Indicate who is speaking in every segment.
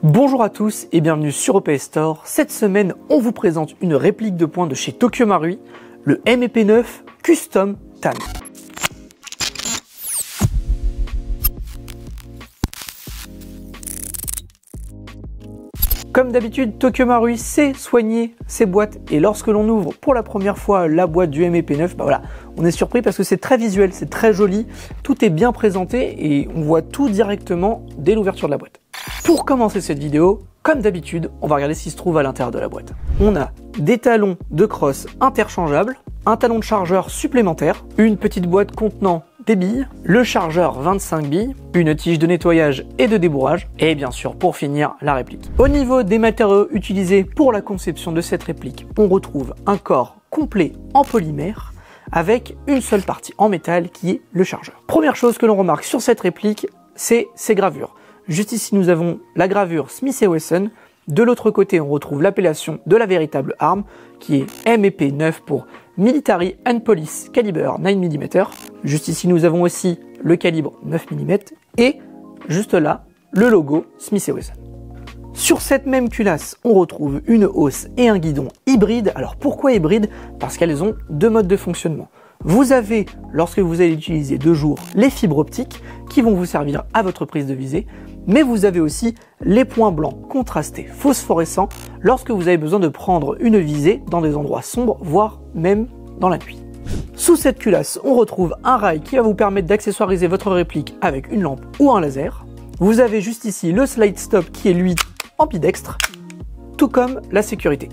Speaker 1: Bonjour à tous et bienvenue sur OPS Store. Cette semaine, on vous présente une réplique de poing de chez Tokyo Marui, le MEP9 Custom Tan. Comme d'habitude, Tokyo Marui sait soigner ses boîtes et lorsque l'on ouvre pour la première fois la boîte du MEP9, voilà, on est surpris parce que c'est très visuel, c'est très joli, tout est bien présenté et on voit tout directement dès l'ouverture de la boîte. Pour commencer cette vidéo, comme d'habitude, on va regarder ce qui se trouve à l'intérieur de la boîte. On a des talons de crosse interchangeables, un talon de chargeur supplémentaire, une petite boîte contenant des billes, le chargeur 25 billes, une tige de nettoyage et de débourrage, et bien sûr pour finir la réplique. Au niveau des matériaux utilisés pour la conception de cette réplique, on retrouve un corps complet en polymère avec une seule partie en métal qui est le chargeur. Première chose que l'on remarque sur cette réplique, c'est ses gravures. Juste ici, nous avons la gravure Smith & Wesson. De l'autre côté, on retrouve l'appellation de la véritable arme, qui est MEP9 pour Military and Police Caliber 9 mm. Juste ici, nous avons aussi le calibre 9 mm. Et juste là, le logo Smith & Wesson. Sur cette même culasse, on retrouve une hausse et un guidon hybride. Alors pourquoi hybride? Parce qu'elles ont deux modes de fonctionnement. Vous avez, lorsque vous allez utiliser de jour, les fibres optiques qui vont vous servir à votre prise de visée, mais vous avez aussi les points blancs contrastés phosphorescents lorsque vous avez besoin de prendre une visée dans des endroits sombres, voire même dans la nuit. Sous cette culasse, on retrouve un rail qui va vous permettre d'accessoiriser votre réplique avec une lampe ou un laser. Vous avez juste ici le slide stop qui est lui ambidextre, tout comme la sécurité.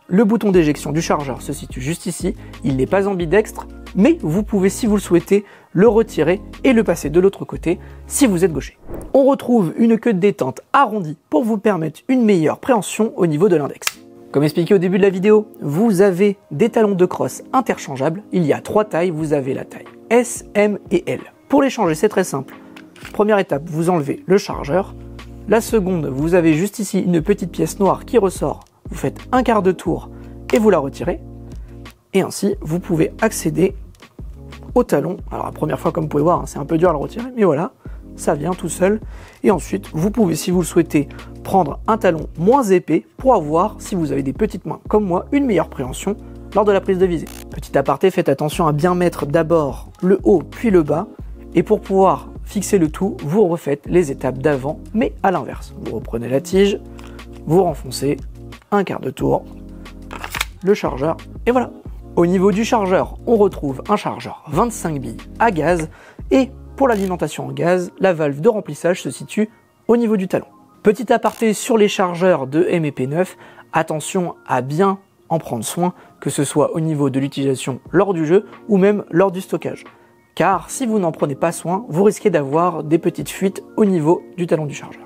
Speaker 1: Le bouton d'éjection du chargeur se situe juste ici, il n'est pas ambidextre, mais vous pouvez, si vous le souhaitez, le retirer et le passer de l'autre côté si vous êtes gaucher. On retrouve une queue de détente arrondie pour vous permettre une meilleure préhension au niveau de l'index. Comme expliqué au début de la vidéo, vous avez des talons de crosse interchangeables. Il y a trois tailles, vous avez la taille S, M et L. Pour les changer, c'est très simple. Première étape, vous enlevez le chargeur. La seconde, vous avez juste ici une petite pièce noire qui ressort. Vous faites un quart de tour et vous la retirez. Et ainsi, vous pouvez accéder au talon. Alors la première fois, comme vous pouvez voir, c'est un peu dur à le retirer, mais voilà, ça vient tout seul. Et ensuite, vous pouvez, si vous le souhaitez, prendre un talon moins épais pour avoir, si vous avez des petites mains comme moi, une meilleure préhension lors de la prise de visée. Petit aparté, faites attention à bien mettre d'abord le haut puis le bas. Et pour pouvoir fixer le tout, vous refaites les étapes d'avant, mais à l'inverse. Vous reprenez la tige, vous renfoncez, un quart de tour, le chargeur, et voilà. Au niveau du chargeur, on retrouve un chargeur 25 billes à gaz, et pour l'alimentation en gaz, la valve de remplissage se situe au niveau du talon. Petit aparté sur les chargeurs de MEP9, attention à bien en prendre soin, que ce soit au niveau de l'utilisation lors du jeu ou même lors du stockage. Car si vous n'en prenez pas soin, vous risquez d'avoir des petites fuites au niveau du talon du chargeur.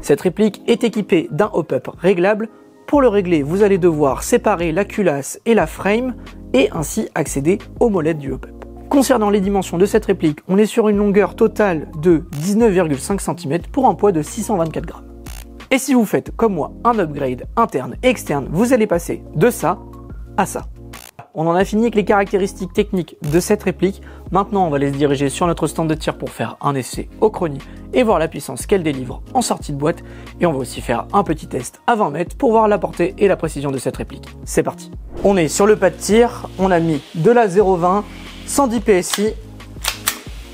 Speaker 1: Cette réplique est équipée d'un hop-up réglable. Pour le régler, vous allez devoir séparer la culasse et la frame et ainsi accéder aux molettes du hop-up. Concernant les dimensions de cette réplique, on est sur une longueur totale de 19,5 cm pour un poids de 624 grammes. Et si vous faites comme moi un upgrade interne et externe, vous allez passer de ça à ça. On en a fini avec les caractéristiques techniques de cette réplique. Maintenant, on va aller se diriger sur notre stand de tir pour faire un essai au chrony et voir la puissance qu'elle délivre en sortie de boîte. Et on va aussi faire un petit test à 20 mètres pour voir la portée et la précision de cette réplique. C'est parti. On est sur le pas de tir, on a mis de la 0,20, 110 PSI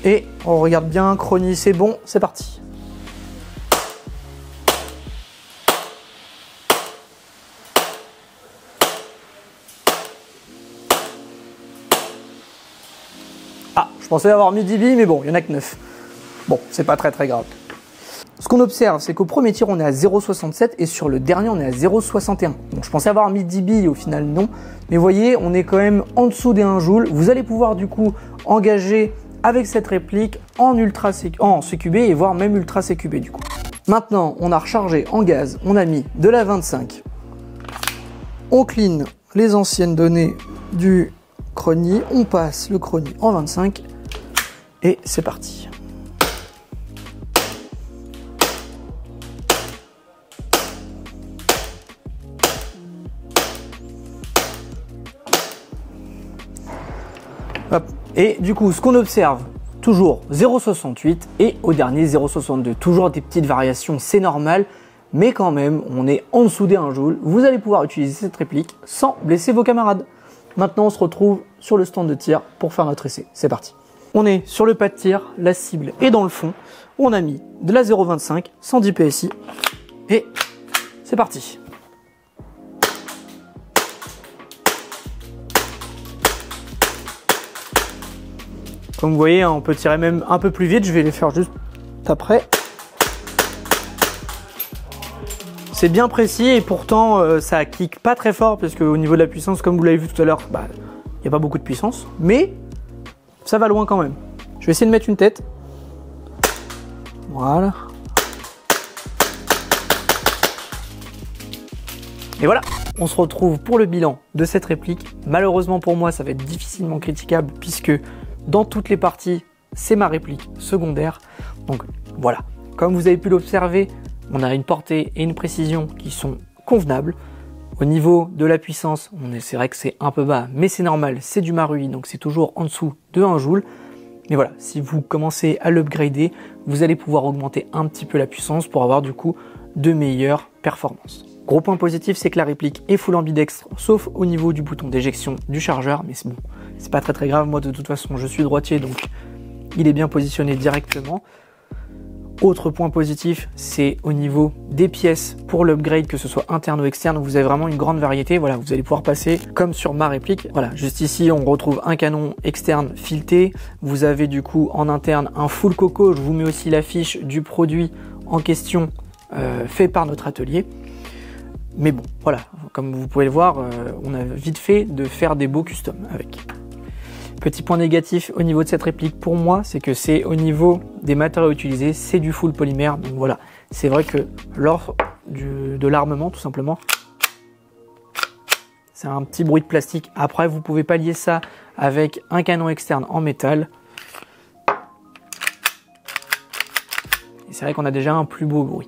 Speaker 1: et on regarde bien, chrony c'est bon, c'est parti. Ah, je pensais avoir mis 10 billes, mais bon, il n'y en a que 9. Bon, c'est pas très grave. Ce qu'on observe, c'est qu'au premier tir, on est à 0,67 et sur le dernier, on est à 0,61. Bon, je pensais avoir mis 10 billes, au final, non. Mais vous voyez, on est quand même en dessous des 1 joule. Vous allez pouvoir, du coup, engager avec cette réplique en CQB et voire même ultra CQB, du coup. Maintenant, on a rechargé en gaz, on a mis de la 25. On clean les anciennes données du chrony, on passe le chrony en 25 et c'est parti. Hop. Et du coup, ce qu'on observe, toujours 0,68 et au dernier 0,62. Toujours des petites variations, c'est normal. mais quand même, on est en dessous des 1 joule. Vous allez pouvoir utiliser cette réplique sans blesser vos camarades. Maintenant, on se retrouve sur le stand de tir pour faire notre essai. C'est parti. On est sur le pas de tir, la cible est dans le fond. On a mis de la 0,25, 110 PSI, et c'est parti. Comme vous voyez, on peut tirer même un peu plus vite, je vais les faire juste après. C'est bien précis et pourtant ça kick pas très fort parce qu'au niveau de la puissance, comme vous l'avez vu tout à l'heure, il n'y a pas beaucoup de puissance, mais ça va loin quand même. Je vais essayer de mettre une tête. Voilà. Et voilà, on se retrouve pour le bilan de cette réplique. Malheureusement pour moi, ça va être difficilement critiquable puisque dans toutes les parties, c'est ma réplique secondaire. Donc voilà, comme vous avez pu l'observer, on a une portée et une précision qui sont convenables. Au niveau de la puissance, c'est vrai que c'est un peu bas, mais c'est normal, c'est du Marui, donc c'est toujours en dessous de 1 joule. Mais voilà, si vous commencez à l'upgrader, vous allez pouvoir augmenter un petit peu la puissance pour avoir du coup de meilleures performances. Gros point positif, c'est que la réplique est full ambidextre, sauf au niveau du bouton d'éjection du chargeur, mais c'est bon, c'est pas très grave. Moi de toute façon, je suis droitier, donc il est bien positionné directement. Autre point positif, c'est au niveau des pièces pour l'upgrade, que ce soit interne ou externe, vous avez vraiment une grande variété. Voilà, vous allez pouvoir passer comme sur ma réplique. Voilà, juste ici, on retrouve un canon externe fileté. Vous avez du coup en interne un full coco. Je vous mets aussi la fiche du produit en question fait par notre atelier. Mais bon, voilà, comme vous pouvez le voir, on a vite fait de faire des beaux customs avec. Petit point négatif au niveau de cette réplique pour moi, c'est que c'est au niveau des matériaux utilisés, c'est du full polymère. Donc voilà, c'est vrai que lors de l'armement, tout simplement, c'est un petit bruit de plastique. Après, vous pouvez pallier ça avec un canon externe en métal. Et c'est vrai qu'on a déjà un plus beau bruit.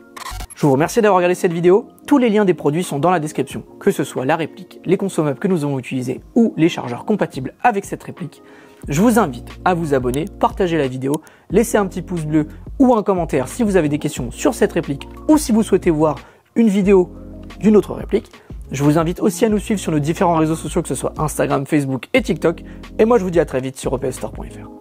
Speaker 1: Je vous remercie d'avoir regardé cette vidéo. Tous les liens des produits sont dans la description, que ce soit la réplique, les consommables que nous avons utilisés ou les chargeurs compatibles avec cette réplique. Je vous invite à vous abonner, partager la vidéo, laisser un petit pouce bleu ou un commentaire si vous avez des questions sur cette réplique ou si vous souhaitez voir une vidéo d'une autre réplique. Je vous invite aussi à nous suivre sur nos différents réseaux sociaux, que ce soit Instagram, Facebook et TikTok. Et moi, je vous dis à très vite sur EPSstore.fr.